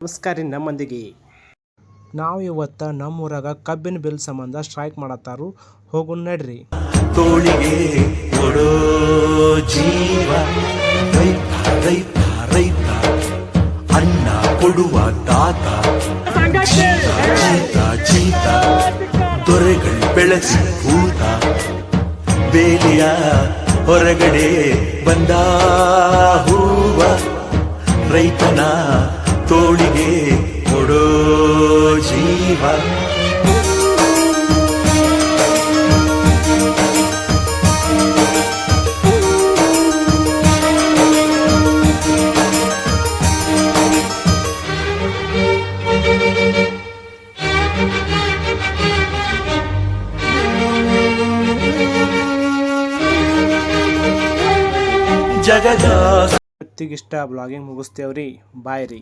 ನಮಸ್ಕಾರ ರೀ. ನಮ್ಮಂದಿಗೆ ನಾವು ಇವತ್ತು ನಮ್ಮೂರಾಗ ಕಬ್ಬಿನ ಬಿಲ್ ಸಂಬಂಧ ಸ್ಟ್ರೈಕ್ ಮಾಡತ್ತಾರು. ಹೋಗು ನಡ್ರಿ. ತೋಳಿಗೆ ಕೊಡೋ ಜೀವ ರೈತ ರೈತ ರೈತ, ಅನ್ನ ಕೊಡುವ ತಾತ, ಚೀತ ಚೀತ ದೊರೆಗಳು ಬೆಳೆಸಿ ಭೂತ, ಬೇಲಿಯ ಹೊರಗಡೆ ಬಂದ ಹೂವ, ರೈತನ ತೋಳಿಗೆ ಕೊಡೋ ಜೀವ. ಇವತ್ತಿಗಿಷ್ಟ ಬ್ಲಾಗಿಂಗ್ ಮುಗಿಸ್ತೇವ್ರಿ. ಬಾಯ್ ರೀ.